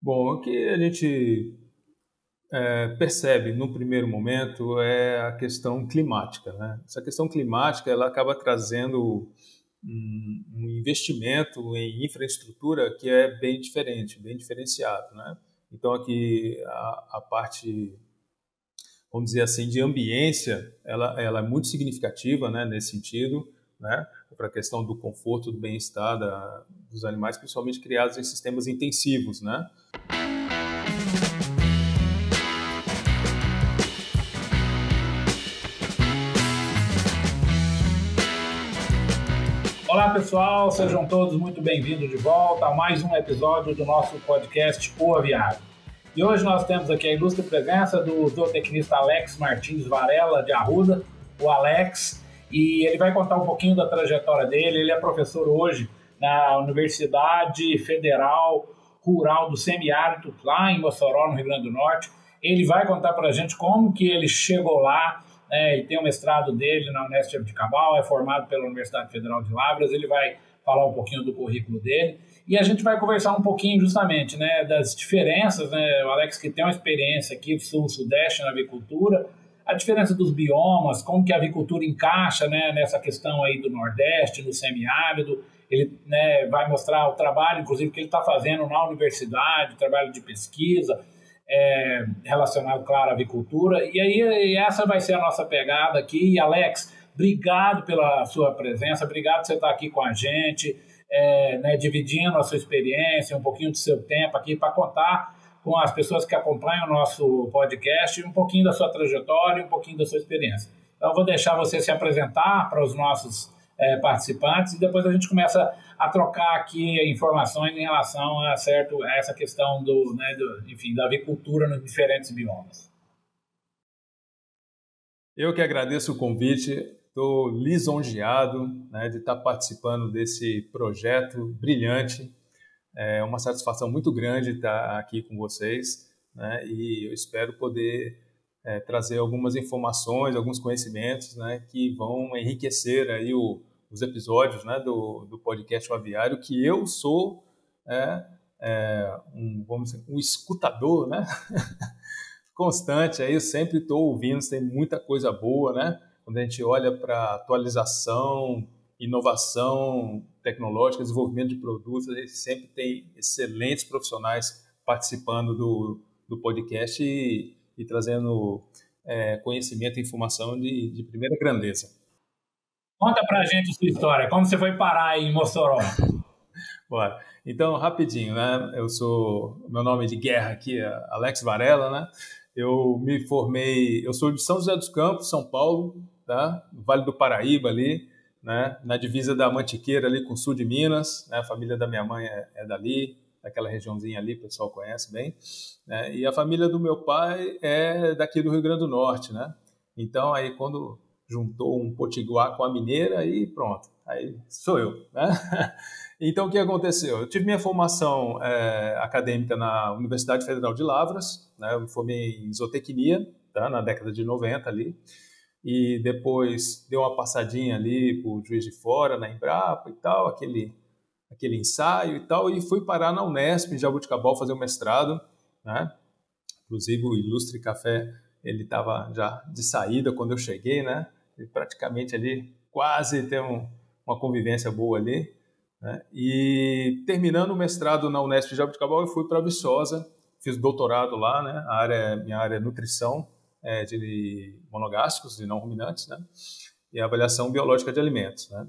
Bom, o que a gente percebe no primeiro momento é a questão climática, né? Essa questão climática ela acaba trazendo um investimento em infraestrutura que é bem diferente, bem diferenciado, né? Então aqui a parte, vamos dizer assim, de ambiência, ela é muito significativa, né, nesse sentido, né, para a questão do conforto, do bem-estar dos animais, principalmente criados em sistemas intensivos, né? Olá pessoal, sejam todos muito bem-vindos de volta a mais um episódio do nosso podcast O Aviário. E hoje nós temos aqui a ilustre presença do zootecnista Alex Martins Varela, de Arruda, o Alex, e ele vai contar um pouquinho da trajetória dele. Ele é professor hoje na Universidade Federal Rural do Semiárido, lá em Mossoró, no Rio Grande do Norte. Ele vai contar para a gente como que ele chegou lá. Ele tem o mestrado dele na Unesp de Jabuticabal, é formado pela Universidade Federal de Lavras. Ele vai falar um pouquinho do currículo dele e a gente vai conversar um pouquinho justamente, né, das diferenças, né, o Alex que tem uma experiência aqui do sul-sudeste na avicultura, a diferença dos biomas, como que a avicultura encaixa, né, nessa questão aí do Nordeste, no semiárido. Ele, né, vai mostrar o trabalho, inclusive, que ele está fazendo na universidade, trabalho de pesquisa, relacionado, claro, à avicultura. E aí essa vai ser a nossa pegada aqui. E Alex, obrigado pela sua presença, obrigado por você estar aqui com a gente, né, dividindo a sua experiência, um pouquinho do seu tempo aqui para contar com as pessoas que acompanham o nosso podcast um pouquinho da sua trajetória, um pouquinho da sua experiência. Então eu vou deixar você se apresentar para os nossos participantes e depois a gente começa a trocar aqui informações em relação a essa questão enfim, da avicultura nos diferentes biomas. Eu que agradeço o convite, estou lisonjeado, né, de estar participando desse projeto brilhante. É uma satisfação muito grande estar aqui com vocês, né, e eu espero poder trazer algumas informações, alguns conhecimentos, né, que vão enriquecer aí os episódios, né, do podcast O Aviário, que eu sou vamos dizer, um escutador, né, constante. Aí eu sempre estou ouvindo, tem muita coisa boa, né, quando a gente olha para atualização, inovação tecnológica, desenvolvimento de produtos, a gente sempre tem excelentes profissionais participando do podcast e trazendo conhecimento e informação de primeira grandeza. Conta pra gente a sua história, como você foi parar aí em Mossoró? Bora. Então, rapidinho, né? Meu nome de guerra aqui é Alex Varela, né? Eu me formei, eu sou de São José dos Campos, São Paulo, tá? No Vale do Paraíba ali, né? Na divisa da Mantiqueira ali com o sul de Minas, né? A família da minha mãe é dali, daquela regiãozinha ali, o pessoal conhece bem, né? E a família do meu pai é daqui do Rio Grande do Norte, né? Então, aí quando juntou um potiguar com a mineira e pronto, aí sou eu, né? Então, o que aconteceu? Eu tive minha formação acadêmica na Universidade Federal de Lavras, né? Eu me formei em zootecnia, tá? Na década de 90 ali, e depois dei uma passadinha ali por Juiz de Fora, na Embrapa e tal, aquele ensaio e tal, e fui parar na Unesp, em Jabuticabal, fazer o mestrado, né? Inclusive o Ilustre Café, ele estava já de saída quando eu cheguei, né? E praticamente ali quase tem uma convivência boa ali, né? E terminando o mestrado na Unesp de Jabuticabal, eu fui para Viçosa, fiz doutorado lá, né? Minha área é nutrição de monogástricos e não ruminantes, né? E avaliação biológica de alimentos, né?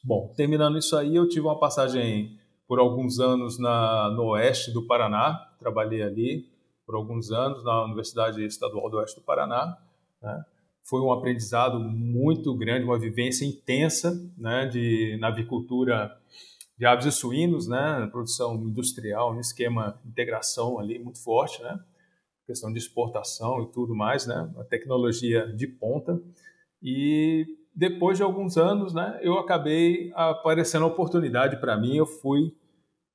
Bom, terminando isso aí, eu tive uma passagem por alguns anos no oeste do Paraná, trabalhei ali por alguns anos na Universidade Estadual do Oeste do Paraná, né? Foi um aprendizado muito grande, uma vivência intensa, né, na avicultura de aves e suínos, né, na produção industrial, um esquema de integração ali muito forte, né, questão de exportação e tudo mais, né, uma tecnologia de ponta. E depois de alguns anos, né, eu acabei aparecendo a oportunidade para mim, eu fui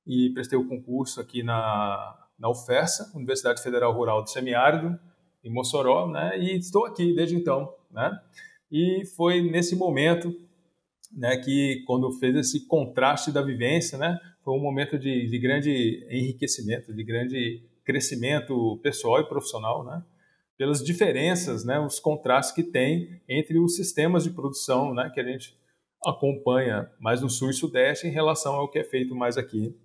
e prestei o concurso aqui na UFESA, Universidade Federal Rural do Semiárido, em Mossoró, né, e estou aqui desde então, né, e foi nesse momento, né, que quando fez esse contraste da vivência, né, foi um momento de grande enriquecimento, de grande crescimento pessoal e profissional, né? Pelas diferenças, né, os contrastes que tem entre os sistemas de produção, né, que a gente acompanha mais no Sul e Sudeste em relação ao que é feito mais aqui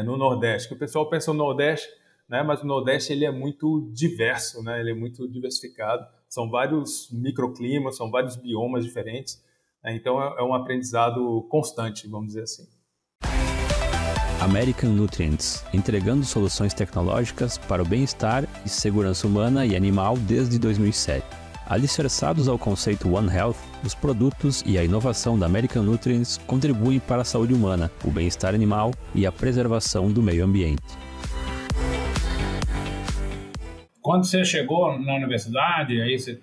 no Nordeste. Que o pessoal pensa no Nordeste, né, mas o Nordeste ele é muito diverso, né, ele é muito diversificado. São vários microclimas, são vários biomas diferentes, né, então é um aprendizado constante, vamos dizer assim. American Nutrients, entregando soluções tecnológicas para o bem-estar e segurança humana e animal desde 2007. Alicerçados ao conceito One Health, os produtos e a inovação da American Nutrients contribuem para a saúde humana, o bem-estar animal e a preservação do meio ambiente. Quando você chegou na universidade, aí você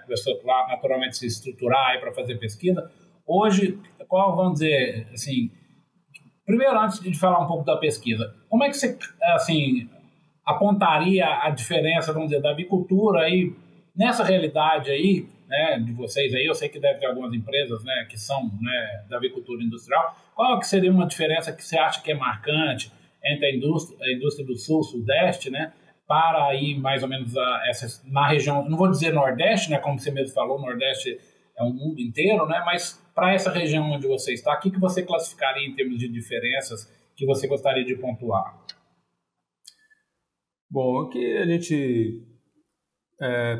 começou naturalmente a se estruturar para fazer pesquisa. Hoje, qual, vamos dizer, assim, primeiro, antes de falar um pouco da pesquisa, como é que você, assim, apontaria a diferença, vamos dizer, da avicultura aí, nessa realidade aí, né, de vocês aí? Eu sei que deve ter algumas empresas, né, que são, né, da avicultura industrial. Qual que seria uma diferença que você acha que é marcante entre a indústria do Sul, Sudeste, né, para aí mais ou menos na região, não vou dizer Nordeste, né, como você mesmo falou, Nordeste é um mundo inteiro, né, mas para essa região onde você está, o que você classificaria em termos de diferenças que você gostaria de pontuar? Bom, o que a gente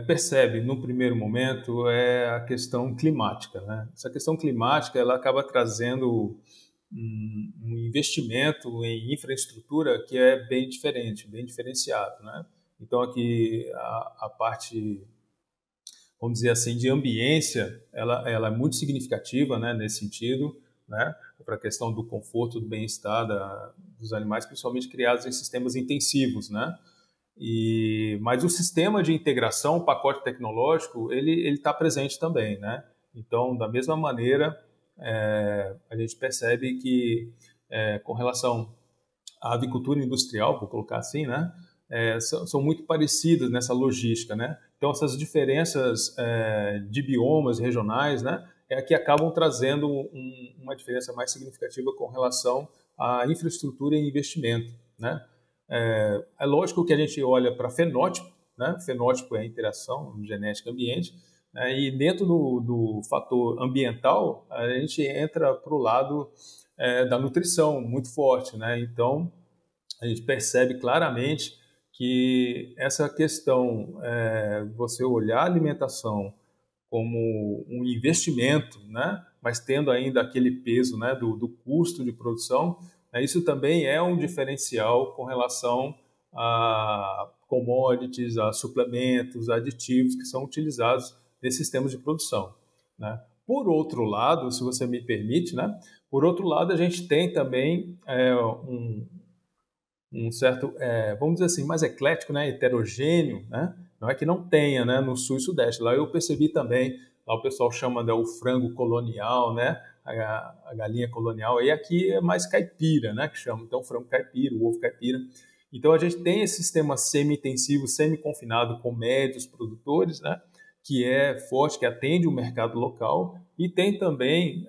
percebe no primeiro momento é a questão climática, né? Essa questão climática ela acaba trazendo um investimento em infraestrutura que é bem diferente, bem diferenciado, né? Então aqui a parte, vamos dizer assim, de ambiência, ela é muito significativa, né, nesse sentido, né, para a questão do conforto, do bem-estar dos animais, principalmente criados em sistemas intensivos, né? Mas o sistema de integração, o pacote tecnológico, ele está presente também, né? Então, da mesma maneira, a gente percebe que, com relação à avicultura industrial, vou colocar assim, né? São muito parecidas nessa logística, né? Então, essas diferenças de biomas regionais, né, que acabam trazendo uma diferença mais significativa com relação à infraestrutura e investimento, né? É lógico que a gente olha para fenótipo, né? Fenótipo é a interação genética ambiente, né? E dentro do fator ambiental, a gente entra para o lado da nutrição muito forte, né? Então, a gente percebe claramente que essa questão, você olhar a alimentação como um investimento, né? Mas tendo ainda aquele peso, né, do custo de produção, isso também é um diferencial com relação a commodities, a suplementos, a aditivos que são utilizados nesses sistemas de produção, né? Por outro lado, se você me permite, né? Por outro lado, a gente tem também um certo, vamos dizer assim, mais eclético, né? Heterogêneo, né? Não é que não tenha, né, no Sul e Sudeste. Lá eu percebi também, lá o pessoal chama o frango colonial, né? A galinha colonial, e aqui é mais caipira, né, que chama, então frango caipira, o ovo caipira. Então a gente tem esse sistema semi-intensivo, semi-confinado com médios produtores, né, que é forte, que atende o mercado local, e tem também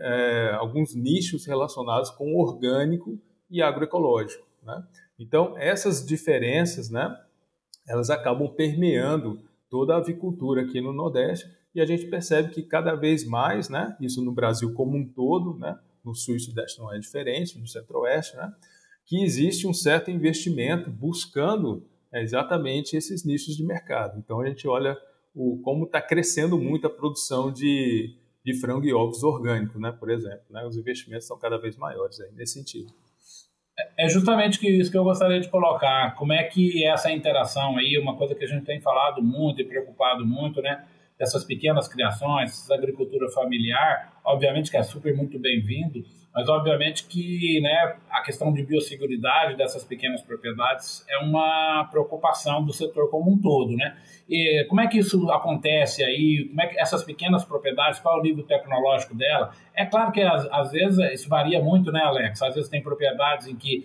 alguns nichos relacionados com orgânico e agroecológico, né? Então essas diferenças, né, elas acabam permeando toda a avicultura aqui no Nordeste, e a gente percebe que cada vez mais, né, isso no Brasil como um todo, né, no Sul e Sudeste não é diferente, no Centro-Oeste, né, que existe um certo investimento buscando exatamente esses nichos de mercado. Então a gente olha como está crescendo muito a produção de frango e ovos orgânicos, né, por exemplo, né, os investimentos são cada vez maiores aí, nesse sentido. É justamente isso que eu gostaria de colocar. Como é que essa interação aí, uma coisa que a gente tem falado muito e preocupado muito, né? Dessas pequenas criações, essa agricultura familiar, obviamente que é super muito bem-vindo, mas obviamente que, né, a questão de biosseguridade dessas pequenas propriedades é uma preocupação do setor como um todo, né? E como é que isso acontece aí? Como é que essas pequenas propriedades, qual é o nível tecnológico dela? É claro que às vezes isso varia muito, né, Alex? Às vezes tem propriedades em que,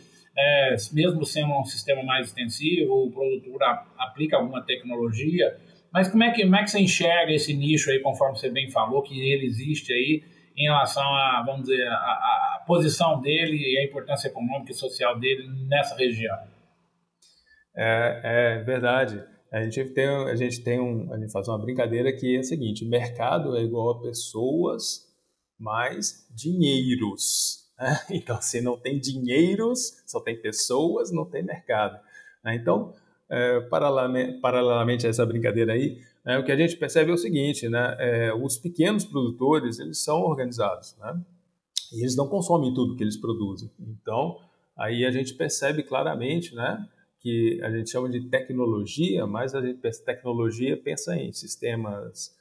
mesmo sendo um sistema mais extensivo, o produtor aplica alguma tecnologia. Mas como é que você enxerga esse nicho aí, conforme você bem falou, que ele existe aí em relação a, vamos dizer, a posição dele e a importância econômica e social dele nessa região? É verdade. A gente faz uma brincadeira que é a seguinte: mercado é igual a pessoas mais dinheiros, né? Então, se não tem dinheiros, só tem pessoas, não tem mercado, né? Então, paralelamente a essa brincadeira aí, né, o que a gente percebe é o seguinte, né? Os pequenos produtores, eles são organizados, né? E eles não consomem tudo que eles produzem. Então, aí a gente percebe claramente, né, que a gente chama de tecnologia, mas a gente tecnologia pensa em sistemas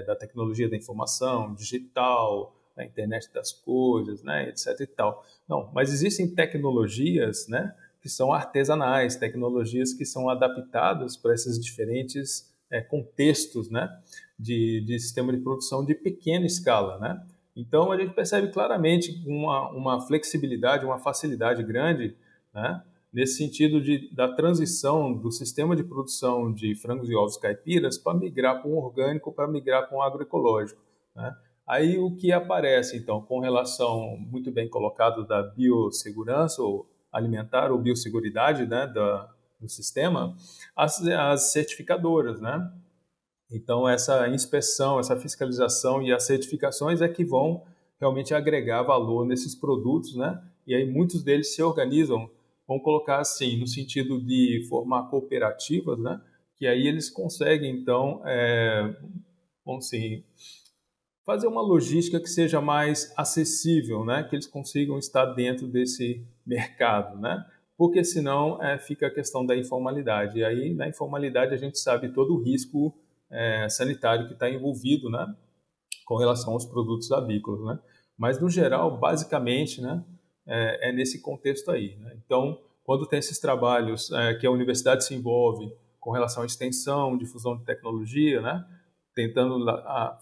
da tecnologia da informação, digital, da internet das coisas, né, etc. e tal. Não, mas existem tecnologias, né, que são artesanais, tecnologias que são adaptadas para esses diferentes contextos, né, de sistema de produção de pequena escala, né? Então a gente percebe claramente uma flexibilidade, uma facilidade grande, né, nesse sentido da transição do sistema de produção de frangos e ovos caipiras para migrar para um orgânico, para migrar para um agroecológico, né? Aí o que aparece, então, com relação muito bem colocado da biossegurança ou alimentar ou biosseguridade, né, do sistema, as certificadoras, né? Então, essa inspeção, essa fiscalização e as certificações é que vão realmente agregar valor nesses produtos, né? E aí muitos deles se organizam, vamos colocar assim, no sentido de formar cooperativas, né? Que aí eles conseguem, então, vamos assim, fazer uma logística que seja mais acessível, né? Que eles consigam estar dentro desse mercado, né? Porque senão fica a questão da informalidade. E aí, na informalidade, a gente sabe todo o risco sanitário que está envolvido, né, com relação aos produtos avícolas, né? Mas no geral, basicamente, né, é nesse contexto aí, né? Então, quando tem esses trabalhos que a universidade se envolve com relação à extensão, difusão de tecnologia, né, tentando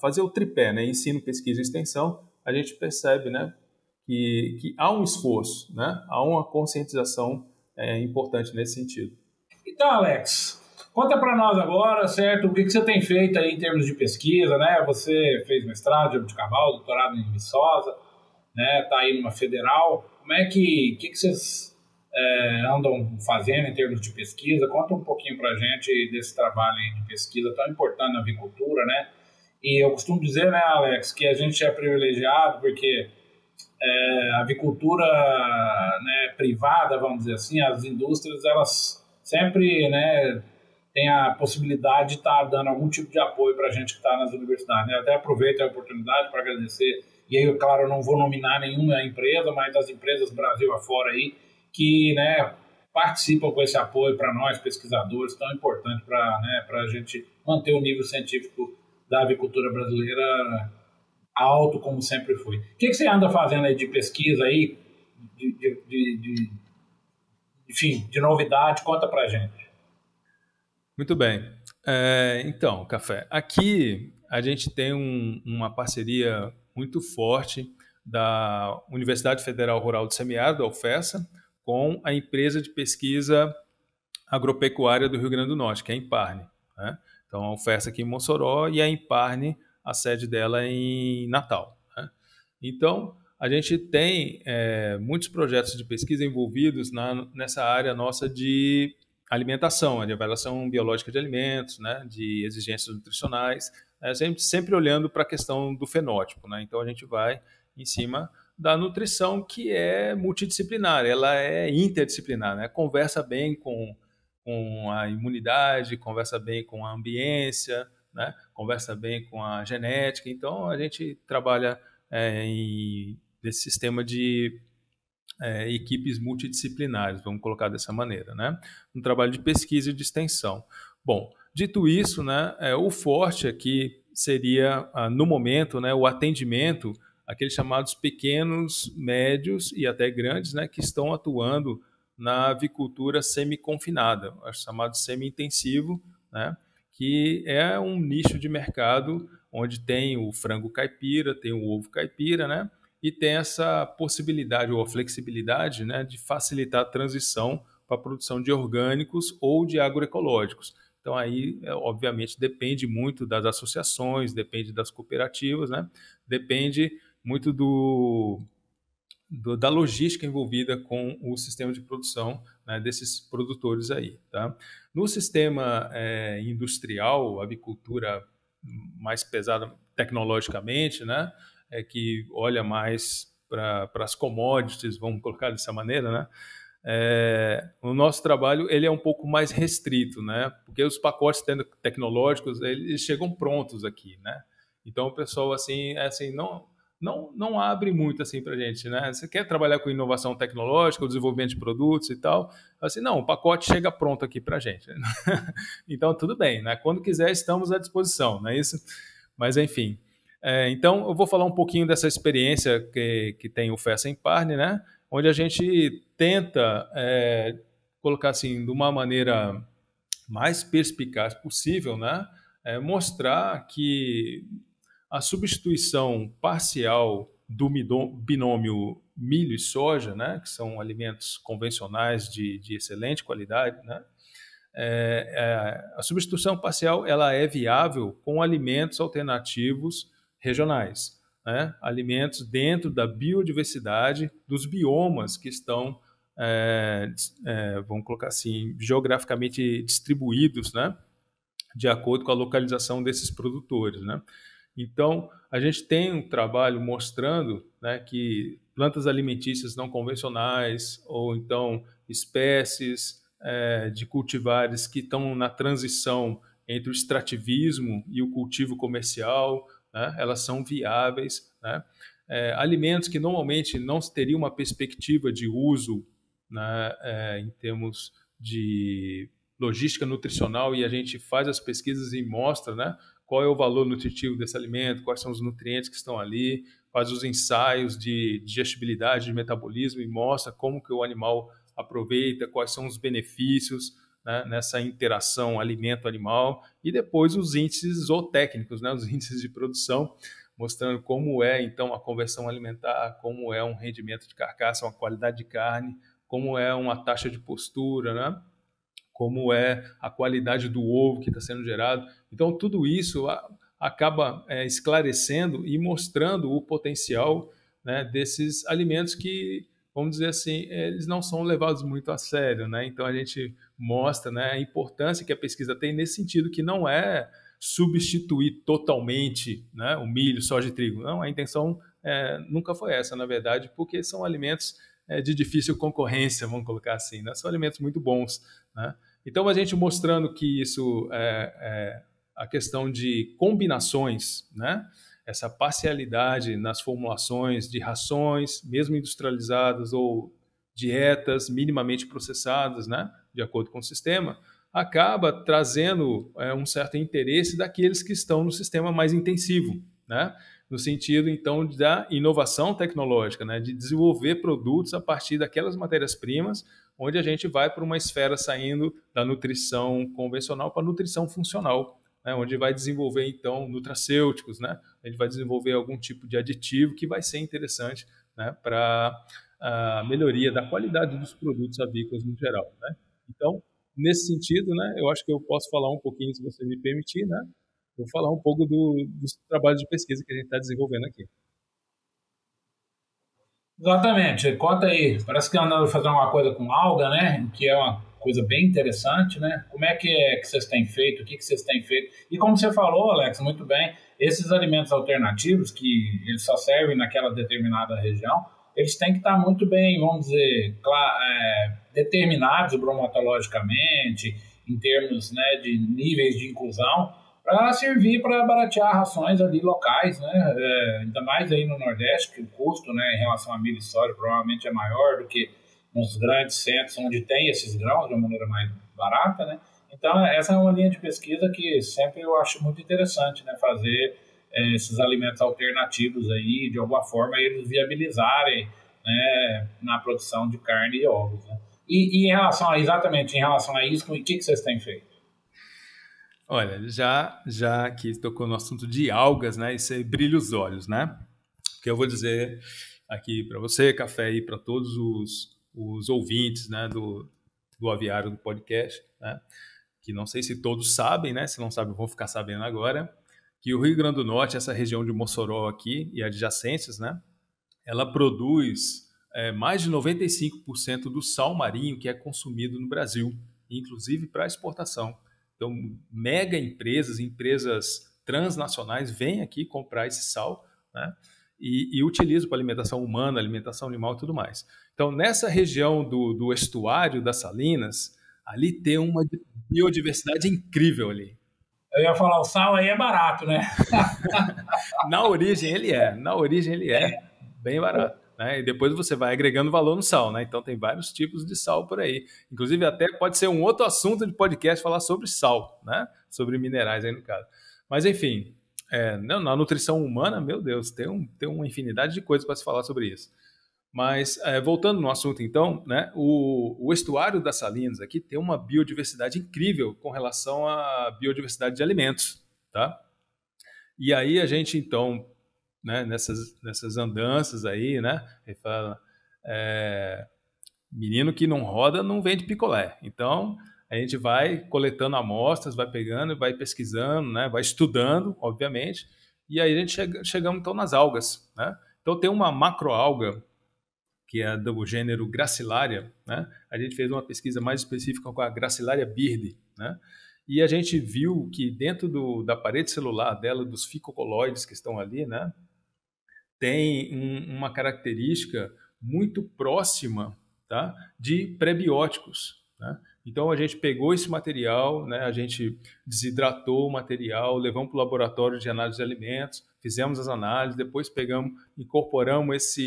fazer o tripé, né, ensino, pesquisa e extensão, a gente percebe, né, que há um esforço, né, há uma conscientização importante nesse sentido. Então, Alex, conta para nós agora, certo, o que você tem feito aí em termos de pesquisa, né? Você fez mestrado em Jabuticabal, doutorado em Viçosa, né? Tá aí numa federal. Como é que vocês andam fazendo em termos de pesquisa? Conta um pouquinho para a gente desse trabalho aí de pesquisa tão importante na avicultura, né? E eu costumo dizer, né, Alex, que a gente é privilegiado porque a avicultura, né, privada, vamos dizer assim, as indústrias, elas sempre, né, tem a possibilidade de estar dando algum tipo de apoio para a gente que está nas universidades, né? Até aproveito a oportunidade para agradecer, e aí, claro, eu não vou nominar nenhuma empresa, mas as empresas Brasil afora aí, que, né, participam com esse apoio para nós, pesquisadores, tão importante para, né, a gente manter o nível científico da avicultura brasileira alto, como sempre foi. O que você anda fazendo aí de pesquisa aí, enfim, de novidade? Conta para a gente. Muito bem. Então, Café, aqui a gente tem uma parceria muito forte da Universidade Federal Rural do Semiárido, a UFESA, com a empresa de pesquisa agropecuária do Rio Grande do Norte, que é a Imparne, né? Então, a UFESA aqui em Mossoró e a Imparne, a sede dela é em Natal, né? Então, a gente tem muitos projetos de pesquisa envolvidos nessa área nossa de alimentação, de avaliação biológica de alimentos, né, de exigências nutricionais, sempre olhando para a questão do fenótipo, né? Então a gente vai em cima da nutrição, que é multidisciplinar, ela é interdisciplinar, né? Conversa bem com a imunidade, conversa bem com a ambiência, né? Conversa bem com a genética. Então a gente trabalha nesse sistema de equipes multidisciplinares, vamos colocar dessa maneira, né? Um trabalho de pesquisa e de extensão. Bom, dito isso, né, o forte aqui seria, no momento, né, o atendimento àqueles chamados pequenos, médios e até grandes, né, que estão atuando na avicultura semi-confinada, chamado semi-intensivo, né, que é um nicho de mercado onde tem o frango caipira, tem o ovo caipira, né, e tem essa possibilidade ou a flexibilidade, né, de facilitar a transição para a produção de orgânicos ou de agroecológicos. Então, aí, obviamente, depende muito das associações, depende das cooperativas, né? Depende muito da logística envolvida com o sistema de produção, né, desses produtores aí. Tá? No sistema industrial, avicultura mais pesada tecnologicamente, né, que olha mais para as commodities, vamos colocar dessa maneira, né, o nosso trabalho ele é um pouco mais restrito, né, porque os pacotes tecnológicos eles chegam prontos aqui, né, então o pessoal assim não abre muito assim para a gente, né? Você quer trabalhar com inovação tecnológica, o desenvolvimento de produtos e tal? Assim, não, o pacote chega pronto aqui para a gente. Então, tudo bem, né? Quando quiser, estamos à disposição, não é isso? Mas, enfim. Então, eu vou falar um pouquinho dessa experiência que tem o Festa em Parne, né? Onde a gente tenta colocar assim, de uma maneira mais perspicaz possível, né? Mostrar que a substituição parcial do binômio milho e soja, né, que são alimentos convencionais de excelente qualidade, né, a substituição parcial ela é viável com alimentos alternativos regionais, né, alimentos dentro da biodiversidade dos biomas que estão, vamos colocar assim, geograficamente distribuídos, né, de acordo com a localização desses produtores, né. Então, a gente tem um trabalho mostrando, né, que plantas alimentícias não convencionais ou então espécies de cultivares que estão na transição entre o extrativismo e o cultivo comercial, né, elas são viáveis, né? Alimentos que normalmente não teriam uma perspectiva de uso, né, em termos de logística nutricional, e a gente faz as pesquisas e mostra, né, qual é o valor nutritivo desse alimento, quais são os nutrientes que estão ali, faz os ensaios de digestibilidade, de metabolismo e mostra como que o animal aproveita, quais são os benefícios, né, nessa interação alimento-animal, e depois os índices zootécnicos, né, os índices de produção, mostrando como é então a conversão alimentar, como é um rendimento de carcaça, uma qualidade de carne, como é uma taxa de postura, né? Como é a qualidade do ovo que está sendo gerado. Então, tudo isso acaba esclarecendo e mostrando o potencial, né, desses alimentos que, vamos dizer assim, eles não são levados muito a sério, né? Então, a gente mostra, né, a importância que a pesquisa tem nesse sentido, que não é substituir totalmente, né, o milho, soja e trigo. Não, a intenção nunca foi essa, na verdade, porque são alimentos de difícil concorrência, vamos colocar assim, né? São alimentos muito bons, né? Então, a gente mostrando que isso a questão de combinações, né? Essa parcialidade nas formulações de rações, mesmo industrializadas ou dietas minimamente processadas, né? De acordo com o sistema, acaba trazendo um certo interesse daqueles que estão no sistema mais intensivo, né? No sentido, então, da inovação tecnológica, né? De desenvolver produtos a partir daquelas matérias-primas, onde a gente vai para uma esfera saindo da nutrição convencional para a nutrição funcional, né? Onde vai desenvolver, então, nutracêuticos, né? A gente vai desenvolver algum tipo de aditivo que vai ser interessante, né, para a melhoria da qualidade dos produtos avícolas no geral, né? Então, nesse sentido, né, eu acho que eu posso falar um pouquinho, se você me permitir, né? Vou falar um pouco dos trabalhos de pesquisa que a gente está desenvolvendo aqui. Exatamente. Conta aí. Parece que andaram fazendo uma coisa com alga, né? Que é uma coisa bem interessante, né? Como é que vocês têm feito? O que vocês têm feito? E como você falou, Alex, muito bem, esses alimentos alternativos, que eles só servem naquela determinada região, eles têm que estar muito bem, vamos dizer, determinados bromatologicamente, em termos, né, de níveis de inclusão, para servir para baratear rações ali locais, né? Ainda mais aí no Nordeste, que o custo, né, em relação a milho e soja provavelmente é maior do que nos grandes centros onde tem esses grãos de uma maneira mais barata, né? Então, essa é uma linha de pesquisa que sempre eu acho muito interessante, né? Fazer esses alimentos alternativos aí, de alguma forma, eles viabilizarem, né, na produção de carne e ovos, né? E em relação a isso, o que vocês têm feito? Olha, já que tocou no assunto de algas, né, isso aí brilha os olhos, né? Que eu vou dizer aqui para você, Café, e para todos os ouvintes, né, do Aviário, do podcast, né, que não sei se todos sabem, né, se não sabem vão ficar sabendo agora, que o Rio Grande do Norte, essa região de Mossoró aqui e adjacências, né, ela produz mais de 95% do sal marinho que é consumido no Brasil, inclusive para exportação. Então, mega empresas transnacionais vêm aqui comprar esse sal, né? E utilizam para alimentação humana, alimentação animal e tudo mais. Então, nessa região do estuário das Salinas, ali tem uma biodiversidade incrível ali. Eu ia falar, o sal aí é barato, né? Na origem ele é bem barato, né? E depois você vai agregando valor no sal, né? Então tem vários tipos de sal por aí. Inclusive até pode ser um outro assunto de podcast falar sobre sal, né? Sobre minerais aí no caso. Mas enfim, na nutrição humana, meu Deus, tem uma infinidade de coisas para se falar sobre isso. Mas, voltando no assunto, então, né, o estuário das Salinas aqui tem uma biodiversidade incrível com relação à biodiversidade de alimentos, tá? E aí a gente, então, né, nessas andanças aí, né, ele fala, menino que não roda não vende picolé. Então, a gente vai coletando amostras, vai pegando, vai pesquisando, né, vai estudando, obviamente, e aí a gente chegamos, então, nas algas, né? Então, tem uma macroalga que é do gênero Gracilaria, né? A gente fez uma pesquisa mais específica com a Gracilaria birdi, né? E a gente viu que dentro da parede celular dela, dos ficocoloides que estão ali, né, tem uma característica muito próxima, tá, de prebióticos, né? Então a gente pegou esse material, né, a gente desidratou o material, levamos para o laboratório de análise de alimentos, fizemos as análises, depois incorporamos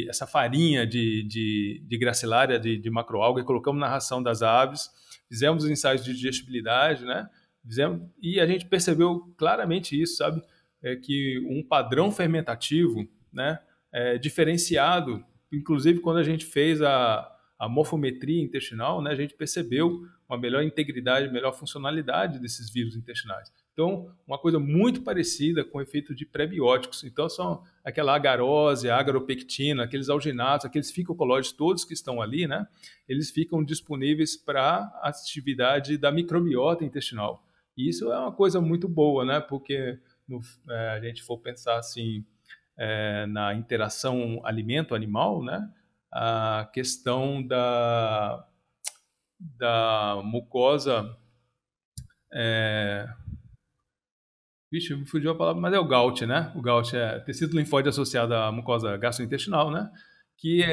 essa farinha de gracilária, de macroalga, e colocamos na ração das aves, fizemos os ensaios de digestibilidade, né? E a gente percebeu claramente isso, sabe? Que um padrão fermentativo, né, diferenciado, inclusive quando a gente fez a morfometria intestinal, né, a gente percebeu uma melhor integridade, melhor funcionalidade desses vírus intestinais. Então, uma coisa muito parecida com o efeito de prebióticos. Então, são aquela agarose, agaropectina, aqueles alginatos, aqueles ficocoloides todos que estão ali, né? Eles ficam disponíveis para a atividade da microbiota intestinal. E isso é uma coisa muito boa, né? Porque a gente for pensar assim, na interação alimento-animal, né? A questão da mucosa... Vixe, me fugiu a palavra, mas é o GOUT, né? O GOUT é tecido linfóide associado à mucosa gastrointestinal, né? Que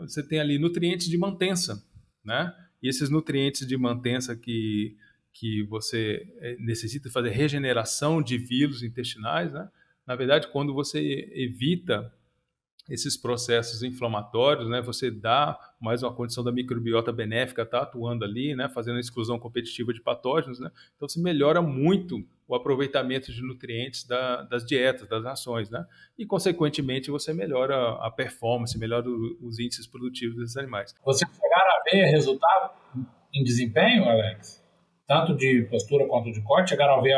você tem ali nutrientes de mantença, né? E esses nutrientes de mantença que você necessita fazer regeneração de vírus intestinais, né? Na verdade, quando você evita esses processos inflamatórios, né, você dá mais uma condição da microbiota benéfica tá atuando ali, né, fazendo a exclusão competitiva de patógenos, né, então se melhora muito o aproveitamento de nutrientes das dietas, das rações, né, e consequentemente você melhora a performance, melhora os índices produtivos desses animais. Vocês chegaram a ver resultado em desempenho, Alex? Tanto de postura quanto de corte, chegaram a ver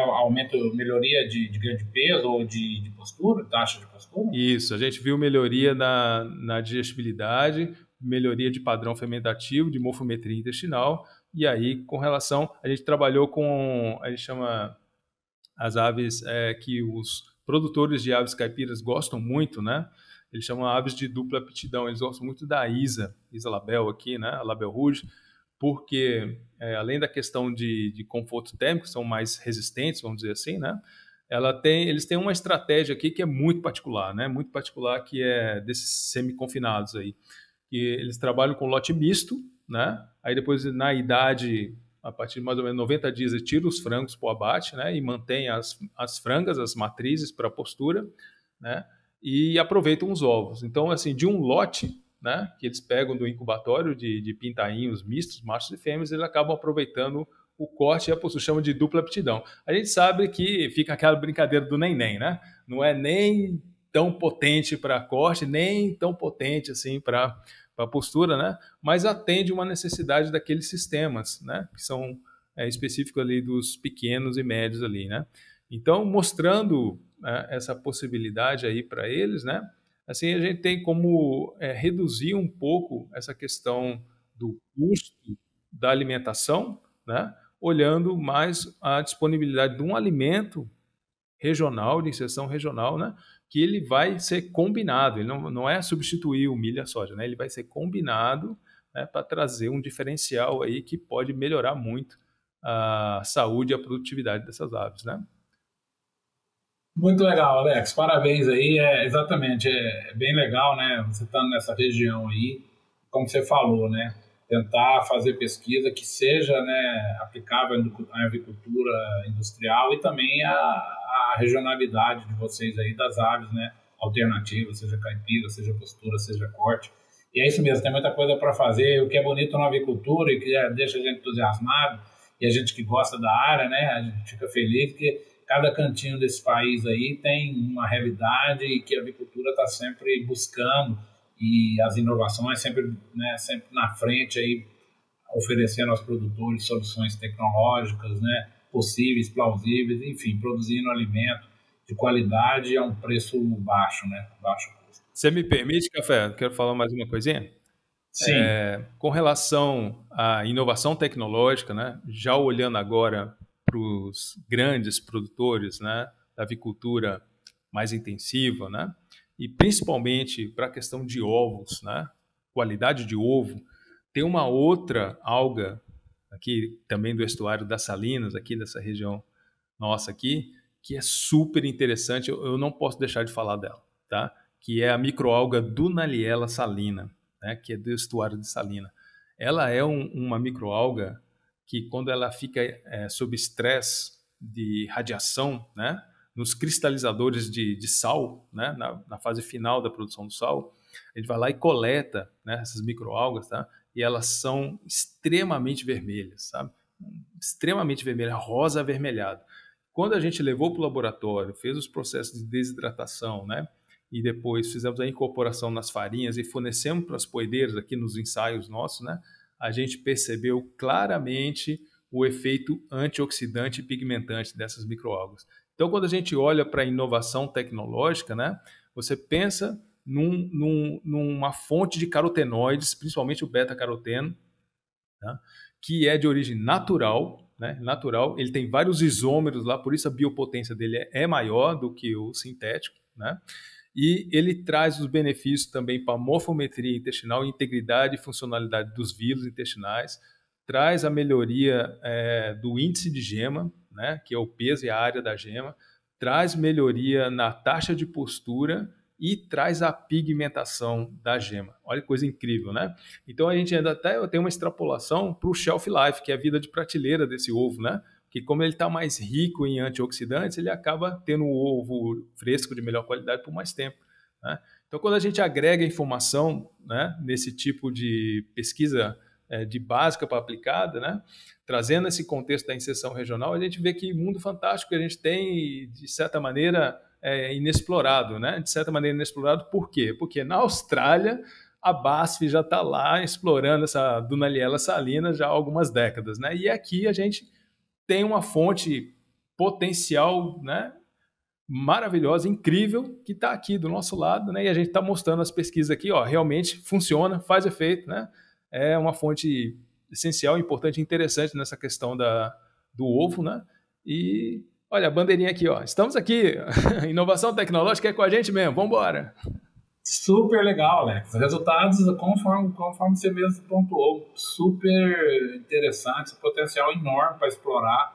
melhoria de ganho de peso ou de postura, taxa de postura? Isso, a gente viu melhoria na digestibilidade, melhoria de padrão fermentativo, de morfometria intestinal, e aí com relação, a gente trabalhou com, a gente chama as aves que os produtores de aves caipiras gostam muito, né? Eles chamam aves de dupla aptidão, eles gostam muito da Isa label aqui, né? A label rouge, porque além da questão de conforto térmico, são mais resistentes, vamos dizer assim, né? Eles têm uma estratégia aqui que é muito particular, né? Muito particular, que é desses semi-confinados aí. Que eles trabalham com lote misto, né? Aí depois, na idade, a partir de mais ou menos 90 dias, eles tiram os frangos para o abate, né? E mantém as frangas, as matrizes para a postura, né? E aproveitam os ovos. Então, assim, de um lote, né, que eles pegam do incubatório de pintainhos mistos, machos e fêmeas, eles acabam aproveitando o corte e a postura, chama de dupla aptidão. A gente sabe que fica aquela brincadeira do nem, né? Não é nem tão potente para corte, nem tão potente assim para postura, né? Mas atende uma necessidade daqueles sistemas, né? Que são específicos ali dos pequenos e médios ali, né? Então, mostrando essa possibilidade aí para eles, né? Assim, a gente tem como reduzir um pouco essa questão do custo da alimentação, né? Olhando mais a disponibilidade de um alimento regional, de inserção regional, né? que ele vai ser combinado, ele não é substituir o milho e a soja, né? Ele vai ser combinado, né, para trazer um diferencial aí que pode melhorar muito a saúde e a produtividade dessas aves, né? Muito legal, Alex. Parabéns aí. Exatamente, é bem legal, né? Você estando nessa região aí, como você falou, né? Tentar fazer pesquisa que seja, né, aplicável à avicultura industrial e também à regionalidade de vocês aí das aves, né? Alternativas, seja caipira, seja postura, seja corte. E é isso mesmo, tem muita coisa para fazer. O que é bonito na avicultura e que deixa a gente entusiasmado, e a gente que gosta da área, né? A gente fica feliz que cada cantinho desse país aí tem uma realidade e que a avicultura está sempre buscando, e as inovações sempre, né, sempre na frente aí, oferecendo aos produtores soluções tecnológicas, né, possíveis, plausíveis, enfim, produzindo alimento de qualidade a um preço baixo, né, baixo custo. Você me permite, Café? Quero falar mais uma coisinha? Sim. Com relação à inovação tecnológica, né, já olhando agora para os grandes produtores, né, da avicultura mais intensiva, né, e principalmente para a questão de ovos, né, qualidade de ovo, tem uma outra alga aqui também do estuário das Salinas, aqui dessa região nossa aqui, que é super interessante, eu não posso deixar de falar dela, tá? Que é a microalga Dunaliella salina, né, que é do estuário de Salina. Ela é uma microalga que, quando ela fica sob estresse de radiação, né, nos cristalizadores de sal, né, na fase final da produção do sal, a gente vai lá e coleta, né, essas microalgas, tá? E elas são extremamente vermelhas, sabe? Extremamente vermelha, rosa avermelhado. Quando a gente levou para o laboratório, fez os processos de desidratação, né, e depois fizemos a incorporação nas farinhas e fornecemos para as poedeiras aqui nos ensaios nossos, né, a gente percebeu claramente o efeito antioxidante e pigmentante dessas microalgas. Então, quando a gente olha para a inovação tecnológica, né, você pensa numa fonte de carotenoides, principalmente o beta-caroteno, tá, que é de origem natural, né, natural. Ele tem vários isômeros lá, por isso a biopotência dele é maior do que o sintético, né? E ele traz os benefícios também para a morfometria intestinal, integridade e funcionalidade dos vírus intestinais, traz a melhoria do índice de gema, né, que é o peso e a área da gema, traz melhoria na taxa de postura e traz a pigmentação da gema. Olha que coisa incrível, né? Então a gente ainda até tem uma extrapolação para o shelf life, que é a vida de prateleira desse ovo, né? Que como ele está mais rico em antioxidantes, ele acaba tendo o ovo fresco de melhor qualidade por mais tempo, né? Então, quando a gente agrega informação, né, nesse tipo de pesquisa de básica para aplicada, né, trazendo esse contexto da inserção regional, a gente vê que mundo fantástico que a gente tem, de certa maneira, inexplorado, né? De certa maneira inexplorado, por quê? Porque na Austrália a BASF já está lá explorando essa Dunaliella salina já há algumas décadas, né? E aqui a gente tem uma fonte potencial, né, maravilhosa, incrível, que está aqui do nosso lado, né? E a gente está mostrando as pesquisas aqui, ó, realmente funciona, faz efeito, né? É uma fonte essencial, importante e interessante nessa questão do ovo, né? E olha, a bandeirinha aqui, ó. Estamos aqui. Inovação tecnológica é com a gente mesmo. Vamos embora. Super legal, Alex. Resultados, conforme você mesmo pontuou, super interessantes, potencial enorme para explorar.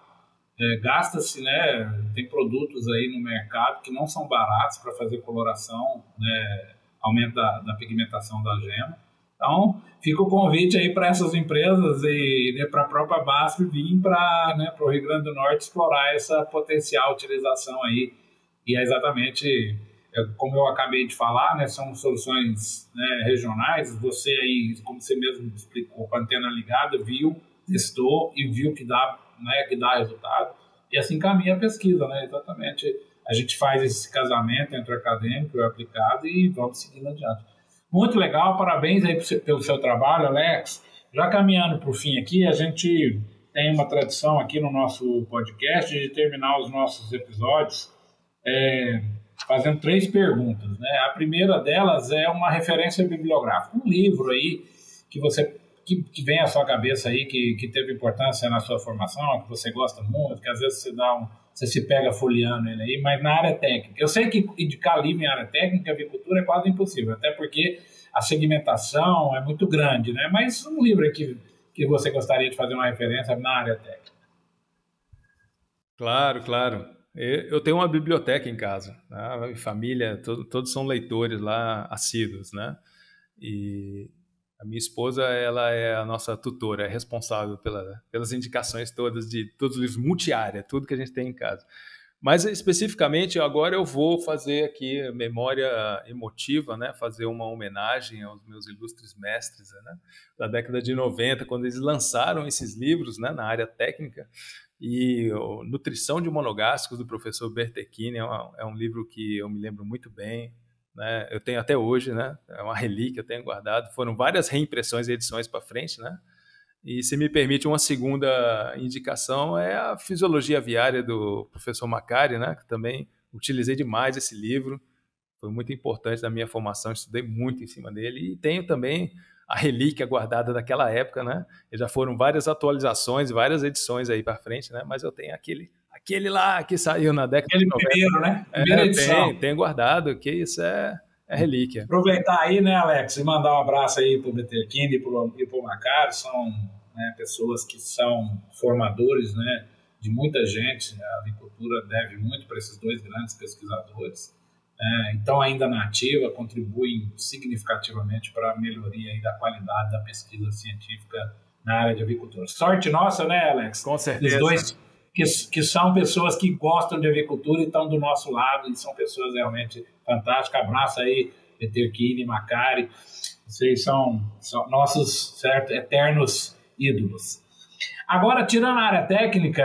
Gasta-se, né? Tem produtos aí no mercado que não são baratos para fazer coloração, né, aumento da pigmentação da gema. Então, fica o convite aí para essas empresas e, né, para a própria BASF vir para, né, o Rio Grande do Norte explorar essa potencial utilização aí. E é exatamente, como eu acabei de falar, né, são soluções, né, regionais. Você aí, como você mesmo explicou, com a antena ligada, viu, testou e viu que dá, né, que dá resultado. E assim caminha a pesquisa, né? Exatamente. A gente faz esse casamento entre o acadêmico e o aplicado e vamos seguindo adiante. Muito legal, parabéns aí pelo seu trabalho, Alex. Já caminhando para o fim aqui, a gente tem uma tradição aqui no nosso podcast de terminar os nossos episódios fazendo 3 perguntas, né? A primeira delas é uma referência bibliográfica, um livro aí que você que vem à sua cabeça aí, que teve importância na sua formação, que você gosta muito, que às vezes você se pega folheando ele aí, mas na área técnica. Eu sei que indicar livro em área técnica, avicultura, é quase impossível, até porque a segmentação é muito grande, né? Mas um livro aqui que você gostaria de fazer uma referência na área técnica. Claro, claro. Eu tenho uma biblioteca em casa, né? Minha família, todos são leitores lá, assíduos, né? E a minha esposa, ela é a nossa tutora, é responsável pelas indicações todas de todos os livros, multiárea, tudo que a gente tem em casa. Mas especificamente agora eu vou fazer aqui memória emotiva, né? Fazer uma homenagem aos meus ilustres mestres, né? Da década de 90, quando eles lançaram esses livros, né? Na área técnica. E Nutrição de Monogástricos, do professor Bertechini, é um livro que eu me lembro muito bem, né? Eu tenho até hoje, né? É uma relíquia, eu tenho guardado. Foram várias reimpressões e edições para frente, né? E, se me permite, uma segunda indicação é a Fisiologia Aviária, do professor Macari, né? Que também utilizei demais esse livro, foi muito importante na minha formação, estudei muito em cima dele. E tenho também a relíquia guardada daquela época, né? E já foram várias atualizações, várias edições aí para frente, né? Mas eu tenho aquele lá que saiu na década de 90. Primeiro, né? Primeira edição. Tenho guardado, que isso é relíquia. Aproveitar aí, né, Alex, e mandar um abraço aí para o Bertechini e para o Macari, são, né, pessoas que são formadores, né, de muita gente. A avicultura deve muito para esses dois grandes pesquisadores. Então, ainda na ativa, contribuem significativamente para a melhoria aí da qualidade da pesquisa científica na área de avicultura. Sorte nossa, né, Alex? Com certeza. Os dois que são pessoas que gostam de avicultura e estão do nosso lado, e são pessoas realmente fantásticas. Abraço aí, Bertechini, Macari. Vocês são nossos, certo, eternos ídolos. Agora, tirando a área técnica,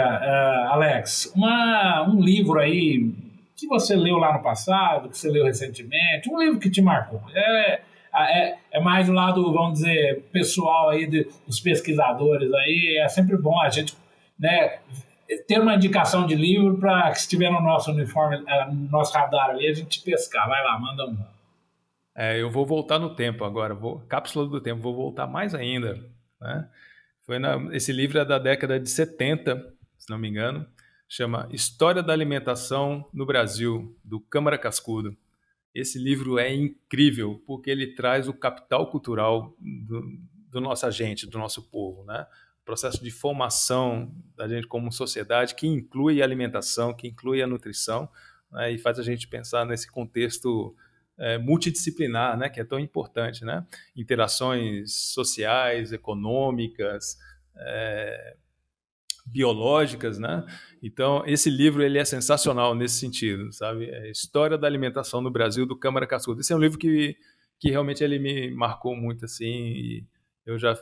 Alex, um livro aí que você leu lá no passado, que você leu recentemente, um livro que te marcou. É mais do lado, vamos dizer, pessoal aí dos pesquisadores aí. É sempre bom a gente, né, ter uma indicação de livro para que, se estiver no nosso uniforme, no nosso radar ali, a gente pescar. Vai lá, manda um. Eu vou voltar no tempo agora, cápsula do tempo, vou voltar mais ainda, né? Esse livro é da década de 70, se não me engano, chama História da Alimentação no Brasil, do Câmara Cascudo. Esse livro é incrível, porque ele traz o capital cultural do nossa gente, do nosso povo, né? O processo de formação da gente como sociedade, que inclui a alimentação, que inclui a nutrição, né? E faz a gente pensar nesse contexto multidisciplinar, né? Que é tão importante, né? Interações sociais, econômicas, biológicas, né? Então, esse livro ele é sensacional nesse sentido, sabe? História da Alimentação no Brasil, do Câmara Cascudo. Esse é um livro que realmente ele me marcou muito, assim, e eu já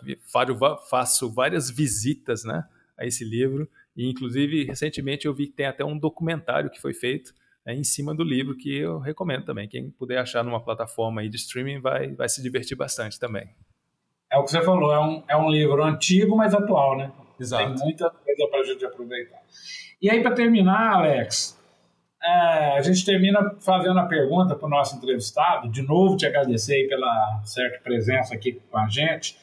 faço várias visitas, né, a esse livro, e inclusive recentemente eu vi que tem até um documentário que foi feito em cima do livro, que eu recomendo também. Quem puder achar numa plataforma aí de streaming vai se divertir bastante também. É o que você falou, é um livro antigo, mas atual, né? Exato. Tem muita coisa para a gente aproveitar. E aí, para terminar, Alex, a gente termina fazendo a pergunta para o nosso entrevistado. De novo, te agradecer aí pela certa presença aqui com a gente.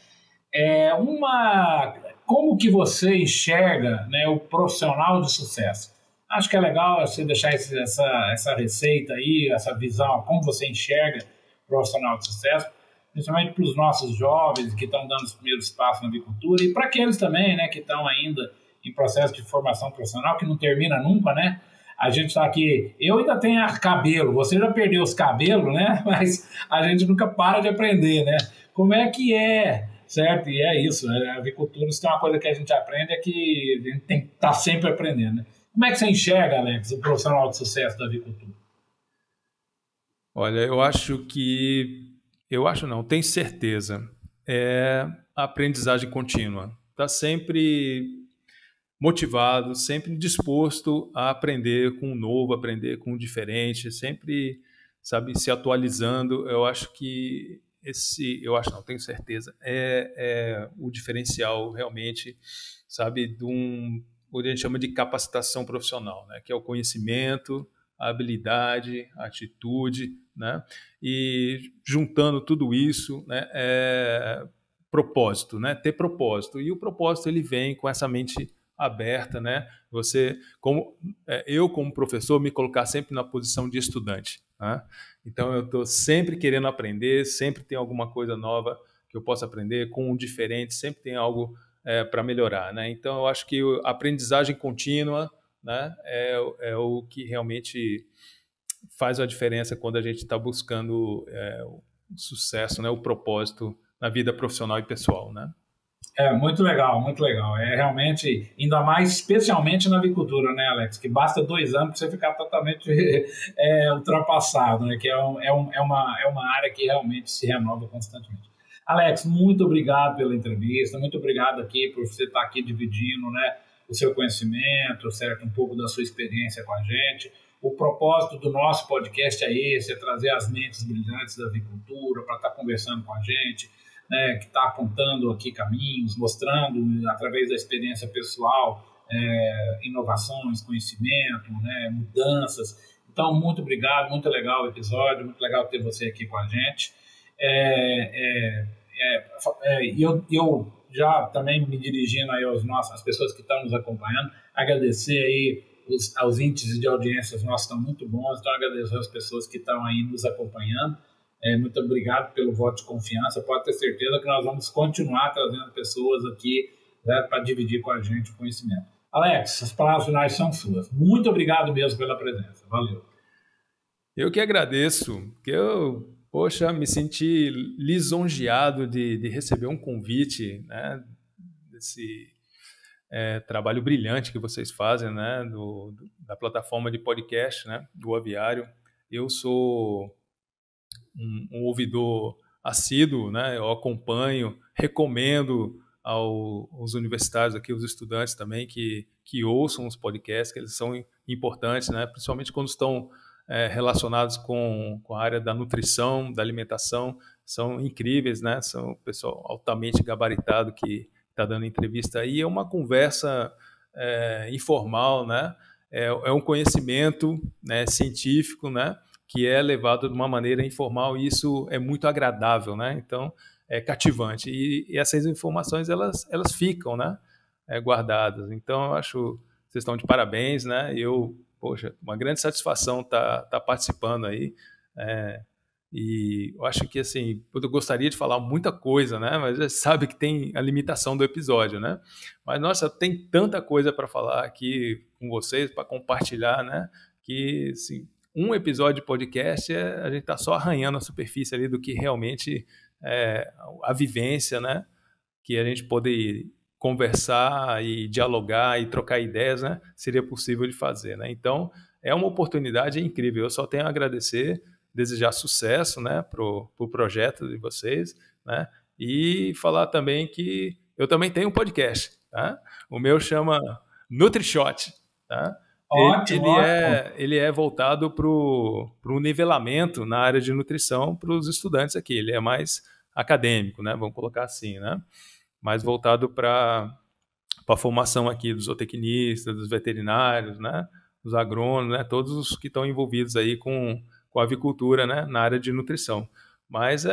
Como que você enxerga, né, o profissional de sucesso? Acho que é legal você deixar essa receita aí, essa visão, como você enxerga o profissional de sucesso, principalmente para os nossos jovens que estão dando os primeiros passos na avicultura, e para aqueles também, né, que estão ainda em processo de formação profissional, que não termina nunca, né? A gente está aqui, eu ainda tenho cabelo, você já perdeu os cabelos, né? Mas a gente nunca para de aprender, né? Como é que é, certo? E é isso, né? A avicultura, se tem uma coisa que a gente aprende, é que a gente tem que estar sempre aprendendo, né? Como é que você enxerga, Alex, o profissional de sucesso da avicultura? Olha, tenho certeza, é a aprendizagem contínua. Está sempre motivado, sempre disposto a aprender com o novo, aprender com o diferente, sempre, sabe, se atualizando. Tenho certeza, é o diferencial realmente, sabe, o que a gente chama de capacitação profissional, né, que é o conhecimento, a habilidade, a atitude, né, e juntando tudo isso, né, propósito, né? Ter propósito. E o propósito ele vem com essa mente aberta, né? Eu como professor me colocar sempre na posição de estudante, né? Então eu estou sempre querendo aprender, sempre tem alguma coisa nova que eu possa aprender com um diferente, sempre tem algo para melhorar, né? Então eu acho que a aprendizagem contínua, né, é o que realmente faz a diferença quando a gente está buscando o sucesso, né, o propósito na vida profissional e pessoal, né? Muito legal, muito legal. Realmente, ainda mais, especialmente na avicultura, né, Alex? Que basta 2 anos para você ficar totalmente ultrapassado, né? Que é uma área que realmente se renova constantemente. Alex, muito obrigado pela entrevista, muito obrigado aqui por você estar aqui dividindo, né, o seu conhecimento, certo? Um pouco da sua experiência com a gente. O propósito do nosso podcast é esse, é trazer as mentes brilhantes da avicultura para estar conversando com a gente, né, que está apontando aqui caminhos, mostrando através da experiência pessoal inovações, conhecimento, né, mudanças. Então, muito obrigado, muito legal o episódio, muito legal ter você aqui com a gente. Eu já também me dirigindo aí às pessoas que estão nos acompanhando, agradecer aí os índices de audiências nossos estão muito bons, então agradecer às pessoas que estão aí nos acompanhando. Muito obrigado pelo voto de confiança. Pode ter certeza que nós vamos continuar trazendo pessoas aqui, né, para dividir com a gente o conhecimento. Alex, as palavras finais são suas. Muito obrigado mesmo pela presença. Valeu. Eu que agradeço, que poxa, me senti lisonjeado de receber um convite, né, desse trabalho brilhante que vocês fazem, né, da plataforma de podcast, né, do Aviário. Eu sou um ouvidor assíduo, né? Eu acompanho, recomendo aos universitários aqui, os estudantes também, que ouçam os podcasts, que eles são importantes, né? Principalmente quando estão relacionados com a área da nutrição, da alimentação, são incríveis, né? São pessoal altamente gabaritado que está dando entrevista aí. É uma conversa informal, né? É um conhecimento, né, científico, né, que é levado de uma maneira informal, e isso é muito agradável, né? Então, é cativante. E essas informações, elas ficam, né, guardadas. Então, eu acho que vocês estão de parabéns, né? Poxa, uma grande satisfação estar participando aí. E eu acho que, assim, eu gostaria de falar muita coisa, né? Mas você sabe que tem a limitação do episódio, né? Mas, nossa, tem tanta coisa para falar aqui com vocês, para compartilhar, né? Que, assim, um episódio de podcast, a gente está só arranhando a superfície ali do que realmente é a vivência, né? Que a gente poder conversar e dialogar e trocar ideias, né? Seria possível de fazer, né? Então, é uma oportunidade incrível. Eu só tenho a agradecer, desejar sucesso, né, pro projeto de vocês, né? E falar também que eu também tenho um podcast, tá? O meu chama NutriShot, tá? Ótimo. Ele é voltado para o nivelamento na área de nutrição para os estudantes aqui. Ele é mais acadêmico, né? Vamos colocar assim, né? Mais voltado para a formação aqui dos zootecnistas, dos veterinários, né? Dos agrônomos, né? Todos os que estão envolvidos aí com a avicultura, né? Na área de nutrição. Mas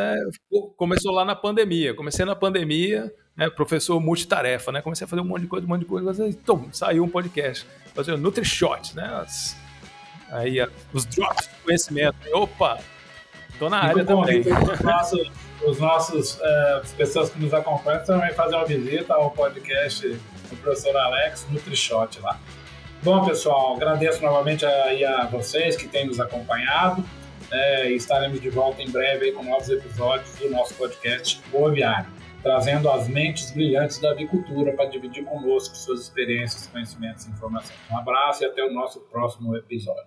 começou lá na pandemia. Comecei na pandemia, né? Professor multitarefa, né? Comecei a fazer um monte de coisa, então, saiu um podcast. Fazer o NutriShot, né? Os drops de conhecimento. Opa, tô na área também. As pessoas que nos acompanham também fazer uma visita ao podcast do professor Alex, NutriShot lá. Bom, pessoal, agradeço novamente a vocês que têm nos acompanhado. Estaremos de volta em breve aí com novos episódios do nosso podcast O Aviário, trazendo as mentes brilhantes da avicultura para dividir conosco suas experiências, conhecimentos e informações. Um abraço e até o nosso próximo episódio.